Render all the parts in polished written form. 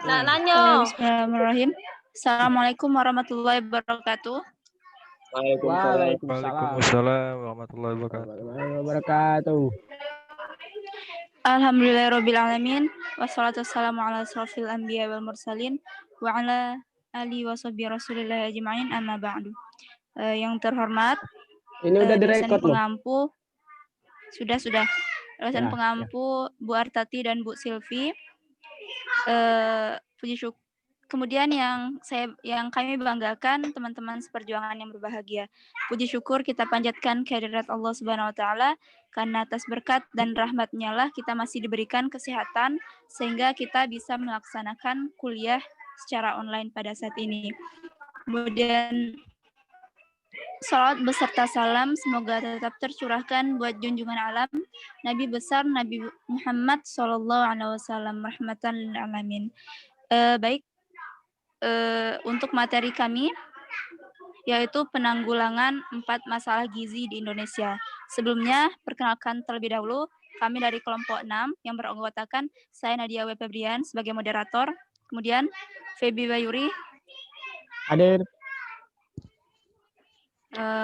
Nanyo. Bismillahirrahmanirrahim. Assalamualaikum warahmatullahi wabarakatuh. Waalaikumsalam warahmatullahi wabarakatuh. Alhamdulillahirrabbilalamin. Wassalatu wassalamu ala asrofil anbiya wal mursalin wa ala alihi wa sahbihi rasulillah ajma'in amma ba'du. Yang terhormat dosen pengampu sudah dosen pengampu Bu Artati dan Bu Silvi. Puji syukur. Kemudian yang kami banggakan teman-teman seperjuangan yang berbahagia. Puji syukur kita panjatkan kehadirat Allah Subhanahu wa taala karena atas berkat dan rahmat-Nya lah kita masih diberikan kesehatan sehingga kita bisa melaksanakan kuliah secara online pada saat ini. Kemudian salawat beserta salam semoga tetap tercurahkan buat junjungan alam Nabi besar Nabi Muhammad SAW rahmatan lil alamin. Baik, untuk materi kami yaitu penanggulangan 4 masalah gizi di Indonesia. Sebelumnya perkenalkan terlebih dahulu kami dari kelompok 6 yang beranggotakan saya Nadia W. Febrian sebagai moderator, kemudian Feby Bayuri, hadir.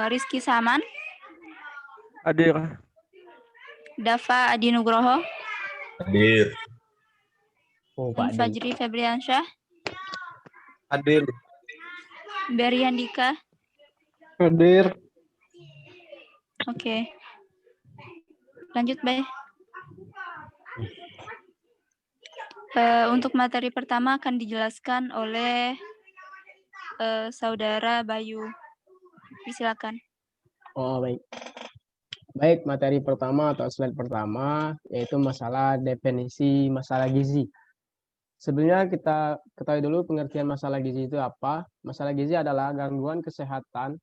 Rizky Saman, hadir. Dava Adi Nugroho, hadir. Fajri Febriansyah, hadir. Berry Handika, hadir. Oke. Lanjut, Bay. Untuk materi pertama akan dijelaskan oleh Saudara Bayu. Silakan. Oh, baik. Baik, materi pertama atau slide pertama yaitu masalah definisi masalah gizi. Sebelumnya kita ketahui dulu pengertian masalah gizi itu apa. Masalah gizi adalah gangguan kesehatan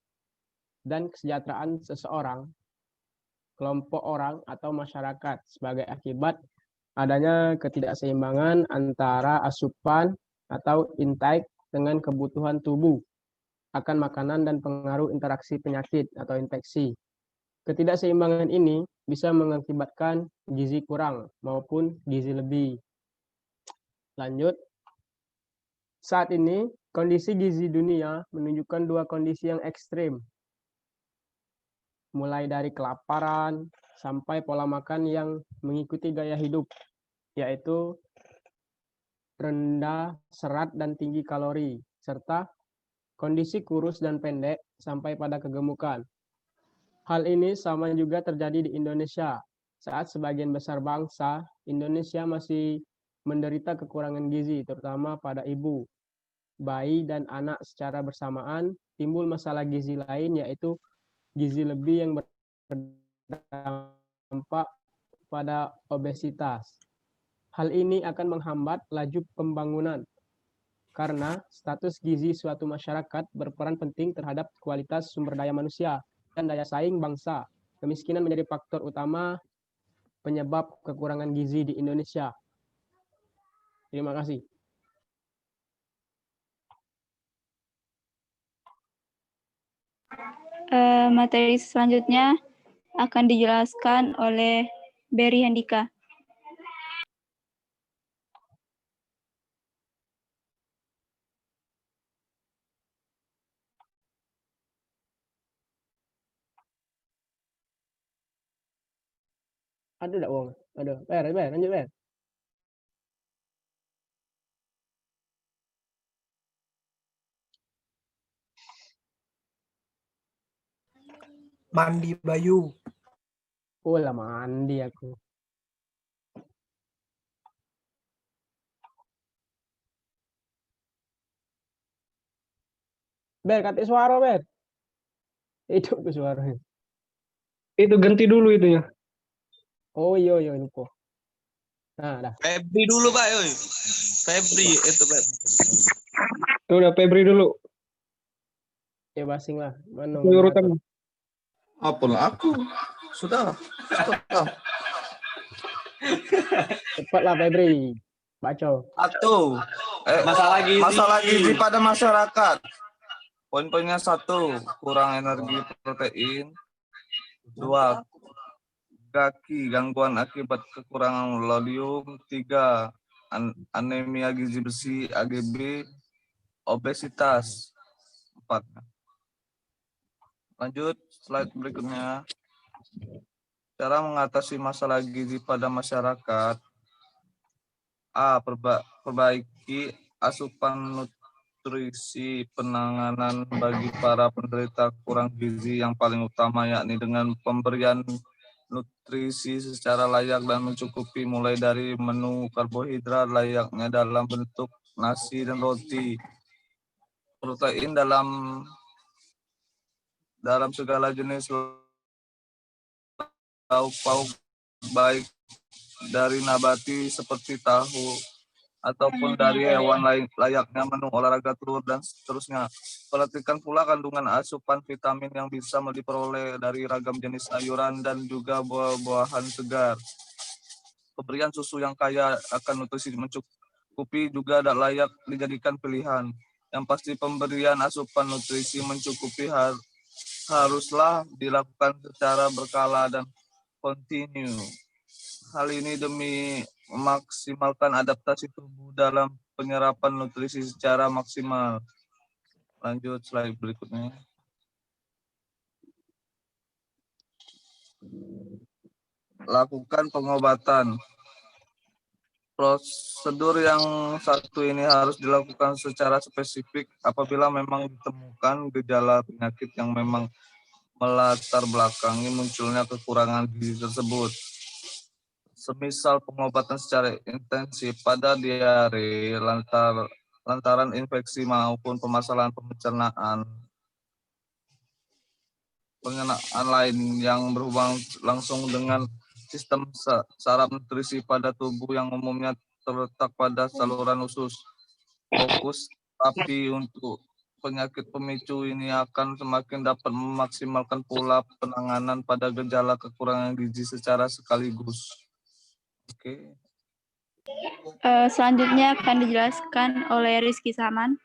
dan kesejahteraan seseorang, kelompok orang atau masyarakat sebagai akibat adanya ketidakseimbangan antara asupan atau intake dengan kebutuhan tubuh akan makanan dan pengaruh interaksi penyakit atau infeksi. Ketidakseimbangan ini bisa mengakibatkan gizi kurang maupun gizi lebih. Lanjut. Saat ini, kondisi gizi dunia menunjukkan 2 kondisi yang ekstrim. Mulai dari kelaparan sampai pola makan yang mengikuti gaya hidup, yaitu rendah serat dan tinggi kalori, serta kondisi kurus dan pendek sampai pada kegemukan. Hal ini sama juga terjadi di Indonesia, saat sebagian besar bangsa Indonesia masih menderita kekurangan gizi, terutama pada ibu, bayi, dan anak secara bersamaan. Timbul masalah gizi lain, yaitu gizi lebih yang berdampak pada obesitas. Hal ini akan menghambat laju pembangunan, karena status gizi suatu masyarakat berperan penting terhadap kualitas sumber daya manusia dan daya saing bangsa. Kemiskinan menjadi faktor utama penyebab kekurangan gizi di Indonesia. Terima kasih. Materi selanjutnya akan dijelaskan oleh Berry Handika. Ada enggak, Wong? Ada. Ber, lanjut, Ber. Mandi Bayu. Oh lah, mandi aku. Ber, katik suara, Ber. Itu ke suaranya. Itu ganti dulu itunya. Oh iya lupa. Nah, dah. Febri dulu, Pak. Yoi. Febri itu, Pak. Udah Febri dulu. Ya basing lah. Mana urutan? Apalah aku. Sudah. Cepatlah Febri. Baca. Satu. Masalah gizi pada masyarakat. Poin-poinnya 1, kurang energi protein. 2, kaki, gangguan akibat kekurangan lodium. 3, anemia gizi besi, AGB, obesitas. 4. Lanjut, slide berikutnya. Cara mengatasi masalah gizi pada masyarakat. A. Perbaiki asupan nutrisi. Penanganan bagi para penderita kurang gizi yang paling utama yakni dengan pemberian nutrisi secara layak dan mencukupi, mulai dari menu karbohidrat layaknya dalam bentuk nasi dan roti, protein dalam segala jenis lauk pauk, baik dari nabati seperti tahu ataupun dari hewan lain, layaknya menu olahraga, telur, dan seterusnya. Perhatikan pula kandungan asupan vitamin yang bisa diperoleh dari ragam jenis sayuran dan juga buah-buahan segar. Pemberian susu yang kaya akan nutrisi mencukupi juga tidak layak dijadikan pilihan. Yang pasti pemberian asupan nutrisi mencukupi haruslah dilakukan secara berkala dan kontinu. Hal ini demi memaksimalkan adaptasi tubuh dalam penyerapan nutrisi secara maksimal. Lanjut slide berikutnya. Lakukan pengobatan. Prosedur yang satu ini harus dilakukan secara spesifik apabila memang ditemukan gejala penyakit yang memang melatar belakangi munculnya kekurangan gizi tersebut. Semisal pengobatan secara intensif pada diare lantaran infeksi maupun permasalahan pengenaan lain yang berhubungan langsung dengan sistem saraf nutrisi pada tubuh yang umumnya terletak pada saluran usus. Fokus terapi untuk penyakit pemicu ini akan semakin dapat memaksimalkan pula penanganan pada gejala kekurangan gizi secara sekaligus. Oke. Selanjutnya akan dijelaskan oleh Rizky Saman.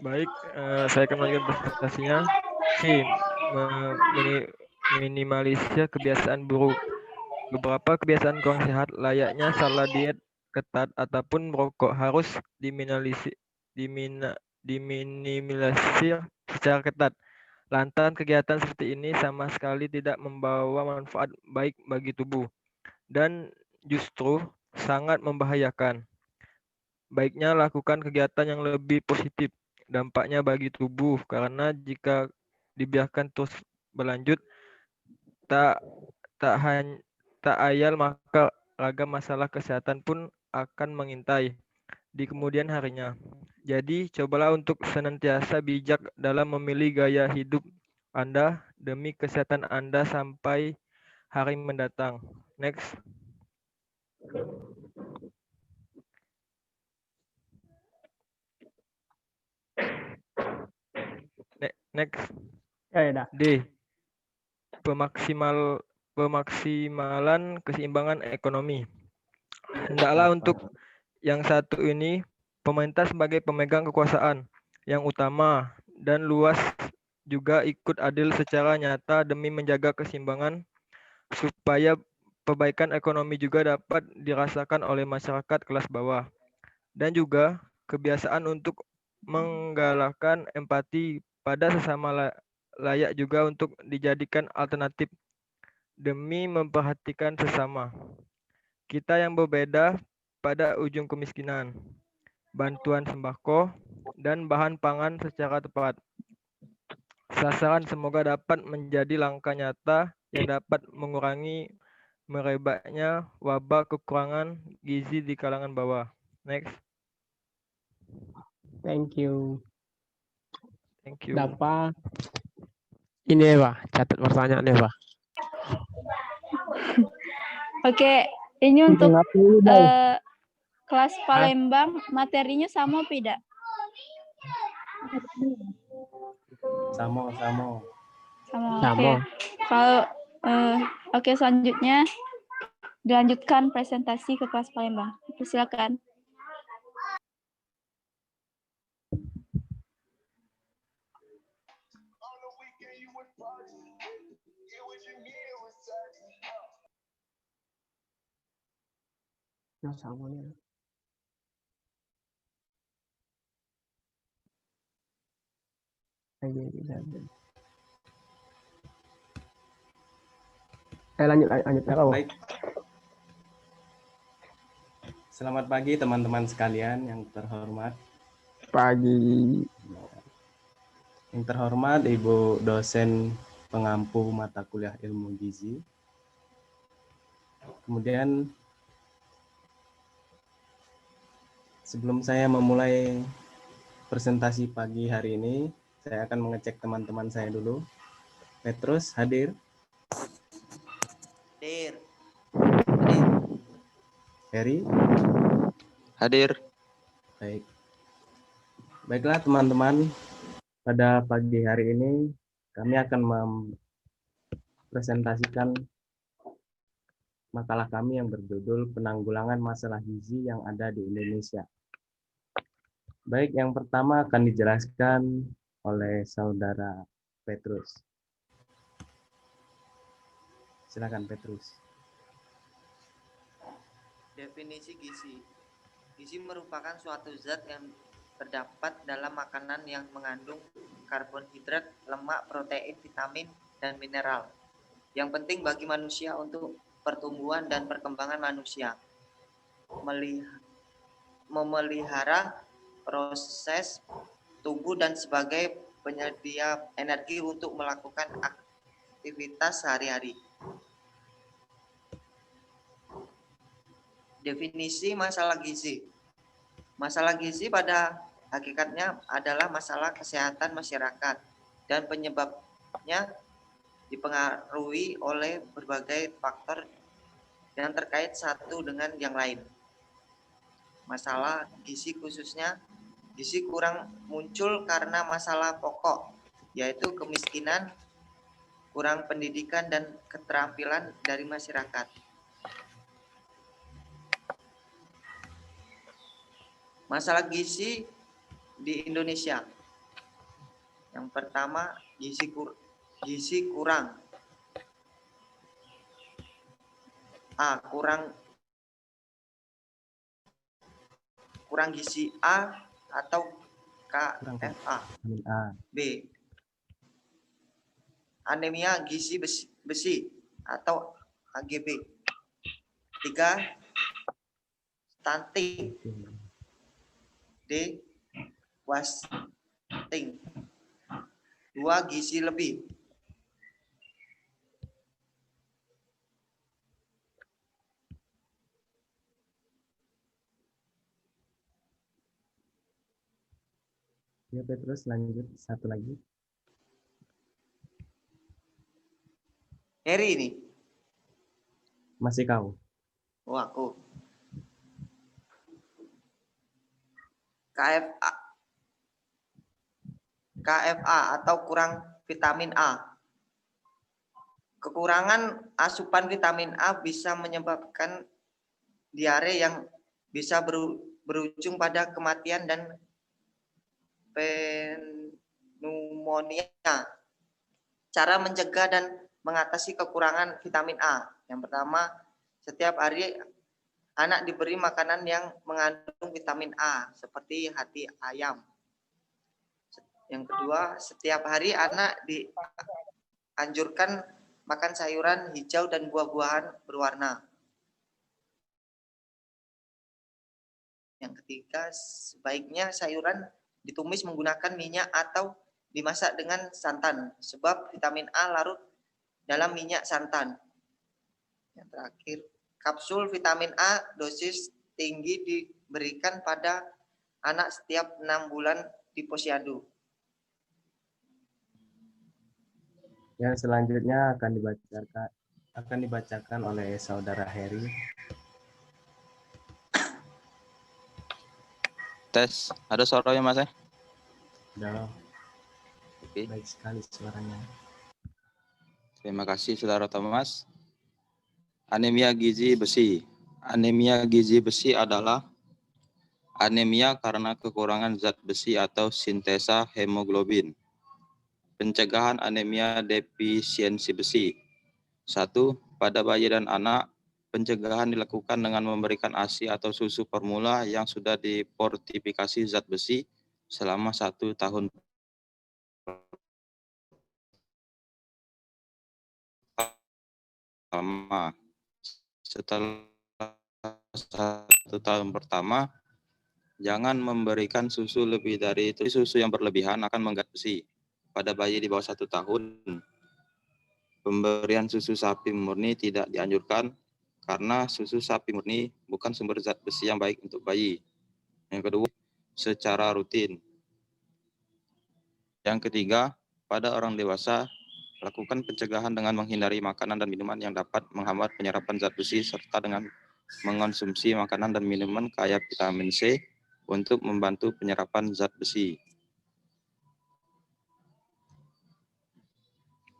Baik, saya akan melanjutkan presentasinya. C. Minimalisir kebiasaan buruk. Beberapa kebiasaan kurang sehat layaknya salah diet ketat ataupun merokok harus diminimalisir secara ketat. Lantaran kegiatan seperti ini sama sekali tidak membawa manfaat baik bagi tubuh dan justru sangat membahayakan. Baiknya lakukan kegiatan yang lebih positif dampaknya bagi tubuh, karena jika dibiarkan terus berlanjut tak ayal maka ragam masalah kesehatan pun akan mengintai di kemudian harinya. Jadi cobalah untuk senantiasa bijak dalam memilih gaya hidup Anda demi kesehatan Anda sampai hari mendatang. Next. Next. Ya. D. Pemaksimalan keseimbangan ekonomi. Hendaklah untuk yang satu ini, pemerintah sebagai pemegang kekuasaan yang utama dan luas juga ikut adil secara nyata demi menjaga keseimbangan supaya perbaikan ekonomi juga dapat dirasakan oleh masyarakat kelas bawah. Dan juga kebiasaan untuk menggalakkan empati pada sesama layak juga untuk dijadikan alternatif demi memperhatikan sesama. Kita yang berbeda pada ujung kemiskinan, bantuan sembako, dan bahan pangan secara tepat. Sasaran semoga dapat menjadi langkah nyata yang dapat mengurangi merebaknya wabah kekurangan gizi di kalangan bawah. Next. Thank you. Thank you. Dapat ini Eva, catat pertanyaan Eva. Oke, ini untuk kelas Palembang materinya sama tidak? Sama. Oke. Kalau oke, selanjutnya dilanjutkan presentasi ke kelas Palembang. Silakan. Nah, sama nih. Lanjut. Baik. Selamat pagi teman-teman sekalian yang terhormat. Pagi. Yang terhormat Ibu dosen pengampu mata kuliah ilmu gizi. Kemudian sebelum saya memulai presentasi pagi hari ini, saya akan mengecek teman-teman saya dulu. Petrus hadir? Hadir. Heri? Hadir. Baik. Baiklah teman-teman, pada pagi hari ini kami akan mempresentasikan makalah kami yang berjudul Penanggulangan Masalah Gizi yang ada di Indonesia. Baik, yang pertama akan dijelaskan oleh Saudara Petrus. Silakan Petrus. Definisi gizi. Gizi merupakan suatu zat yang terdapat dalam makanan yang mengandung karbohidrat, lemak, protein, vitamin, dan mineral yang penting bagi manusia untuk pertumbuhan dan perkembangan manusia. Memelihara proses tubuh dan sebagai penyedia energi untuk melakukan aktivitas sehari-hari. Definisi masalah gizi. Masalah gizi pada hakikatnya adalah masalah kesehatan masyarakat dan penyebabnya dipengaruhi oleh berbagai faktor yang terkait satu dengan yang lain. Masalah gizi khususnya gizi kurang muncul karena masalah pokok, yaitu kemiskinan, kurang pendidikan dan keterampilan dari masyarakat. Masalah gizi di Indonesia. Yang pertama, gizi kurang. Kurang gizi A atau KFA. B. Anemia gizi besi atau AGB. 3. Stunting. D. Wasting. 2. Gizi lebih. Ya Petrus, lanjut satu lagi. Heri ini. Masih kau. Oh, aku. KFA atau kurang vitamin A. Kekurangan asupan vitamin A bisa menyebabkan diare yang bisa berujung pada kematian dan pneumonia. Cara mencegah dan mengatasi kekurangan vitamin A. Yang pertama, setiap hari anak diberi makanan yang mengandung vitamin A seperti hati ayam. Yang kedua, setiap hari anak dianjurkan makan sayuran hijau dan buah-buahan berwarna. Yang ketiga, sebaiknya sayuran ditumis menggunakan minyak atau dimasak dengan santan, sebab vitamin A larut dalam minyak santan. Yang terakhir, kapsul vitamin A dosis tinggi diberikan pada anak setiap 6 bulan di posyandu. Yang selanjutnya akan dibacakan oleh Saudara Heri. Tes, ada suaranya Mas? Udah. Oke. Baik sekali suaranya. Terima kasih Saudara Thomas. Anemia gizi besi. Anemia gizi besi adalah anemia karena kekurangan zat besi atau sintesa hemoglobin. Pencegahan anemia defisiensi besi. 1. Pada bayi dan anak, Pencegahan dilakukan dengan memberikan ASI atau susu formula yang sudah difortifikasi zat besi selama 1 tahun pertama. Setelah 1 tahun pertama, jangan memberikan susu lebih dari itu. Susu yang berlebihan akan mengganti besi. Pada bayi di bawah 1 tahun, pemberian susu sapi murni tidak dianjurkan karena susu sapi murni bukan sumber zat besi yang baik untuk bayi. Yang kedua, secara rutin. Yang ketiga, pada orang dewasa, lakukan pencegahan dengan menghindari makanan dan minuman yang dapat menghambat penyerapan zat besi serta dengan mengonsumsi makanan dan minuman kaya vitamin C untuk membantu penyerapan zat besi.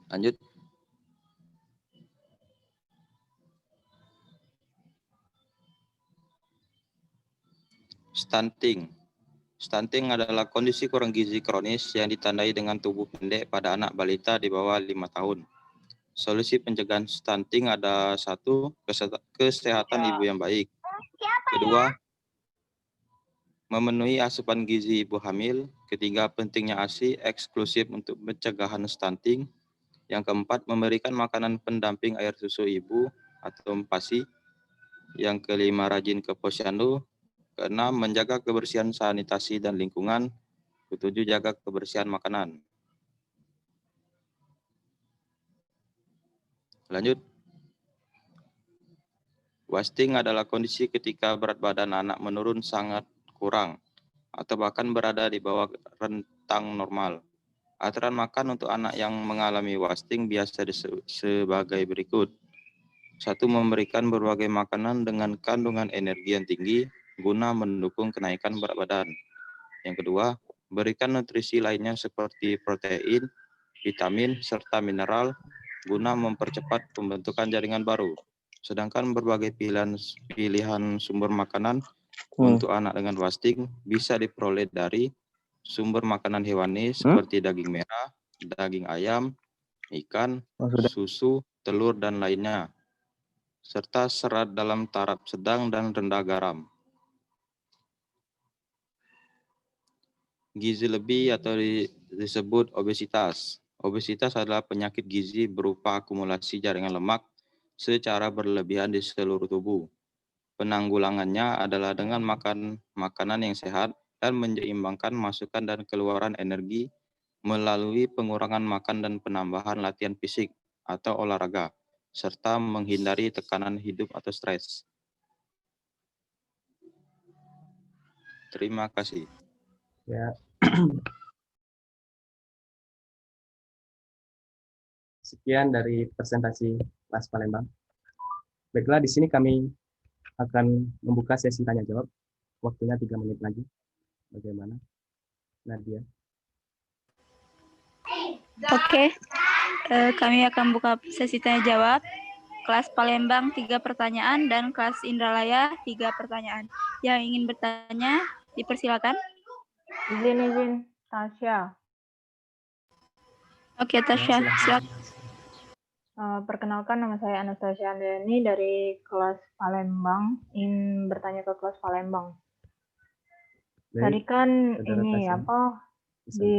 Lanjut. Stunting. Stunting adalah kondisi kurang gizi kronis yang ditandai dengan tubuh pendek pada anak balita di bawah 5 tahun. Solusi pencegahan stunting ada 1, kesehatan ibu yang baik. Kedua, memenuhi asupan gizi ibu hamil. Ketiga, pentingnya ASI eksklusif untuk pencegahan stunting. Yang keempat, memberikan makanan pendamping air susu ibu atau MPASI. Yang kelima, rajin ke posyandu. Keenam, menjaga kebersihan sanitasi dan lingkungan. Ketujuh, jaga kebersihan makanan. Lanjut. Wasting adalah kondisi ketika berat badan anak menurun sangat kurang atau bahkan berada di bawah rentang normal. Aturan makan untuk anak yang mengalami wasting biasa sebagai berikut. 1. Memberikan berbagai makanan dengan kandungan energi yang tinggi guna mendukung kenaikan berat badan. Yang kedua, berikan nutrisi lainnya seperti protein, vitamin, serta mineral guna mempercepat pembentukan jaringan baru. Sedangkan berbagai pilihan sumber makanan untuk anak dengan wasting bisa diperoleh dari sumber makanan hewani seperti daging merah, daging ayam, ikan, susu, telur, dan lainnya, serta serat dalam taraf sedang dan rendah garam. Gizi lebih atau disebut obesitas. Obesitas adalah penyakit gizi berupa akumulasi jaringan lemak secara berlebihan di seluruh tubuh. Penanggulangannya adalah dengan makan makanan yang sehat dan menyeimbangkan masukan dan keluaran energi melalui pengurangan makan dan penambahan latihan fisik atau olahraga, serta menghindari tekanan hidup atau stres. Terima kasih. Ya. Sekian dari presentasi kelas Palembang. Baiklah, di sini kami akan membuka sesi tanya jawab. Waktunya 3 menit lagi. Bagaimana, Nadia? Oke, kami akan buka sesi tanya jawab. Kelas Palembang 3 pertanyaan dan kelas Indralaya 3 pertanyaan. Yang ingin bertanya, dipersilakan. Izin, Tasya. Oke, Tasya, silakan. Perkenalkan, nama saya Anastasia Andriani dari kelas Palembang. Ingin bertanya ke kelas Palembang. Tadi kan ini apa di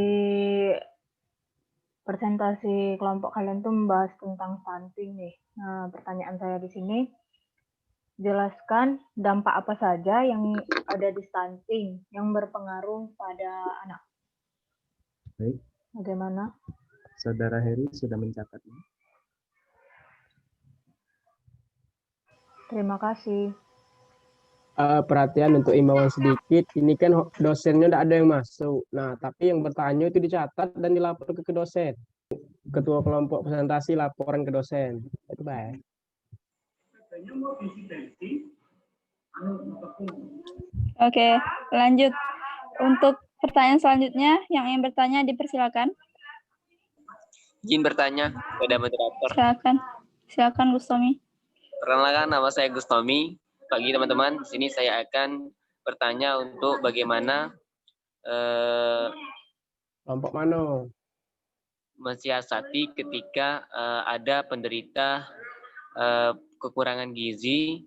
presentasi kelompok kalian tuh membahas tentang stunting nih. Nah, pertanyaan saya di sini, jelaskan dampak apa saja yang ada di stunting yang berpengaruh pada anak. Baik. Bagaimana? Saudara Heri sudah mencatatnya. Terima kasih. Perhatian untuk imbauan sedikit, ini kan dosennya tidak ada yang masuk. Nah, tapi yang bertanya itu dicatat dan dilapor ke dosen. Ketua kelompok presentasi laporan ke dosen. Itu baik. Oke, lanjut. Untuk pertanyaan selanjutnya, yang ingin bertanya dipersilakan. Izin bertanya kepada moderator. Silakan Gustomi. Perkenalkan, nama saya Gustomi. Pagi teman-teman, di sini saya akan bertanya untuk bagaimana kelompok mana mensiasati ketika ada penderita kekurangan gizi,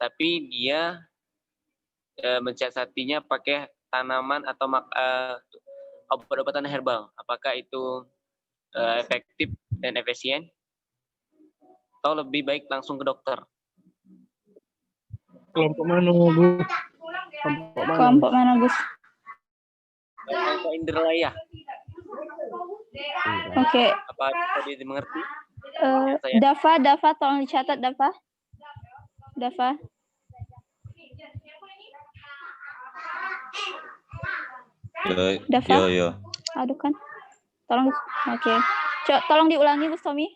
tapi dia mensiasatinya pakai tanaman atau obat-obatan herbal. Apakah itu efektif dan efisien? Atau lebih baik langsung ke dokter? Kelompok mana, Bu? Kelompok mana, Gus? Kelompok Indralaya. Oke. Apa bisa dimengerti? Dafa, tolong dicatat, Dafa. Dafa. Yo. Aduh kan. Tolong. Oke. Tolong diulangi, Gus Tommy.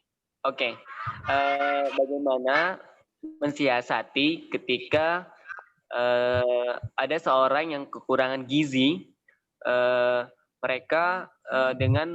Oke. Bagaimana mensiasati ketika ada seorang yang kekurangan gizi, mereka dengan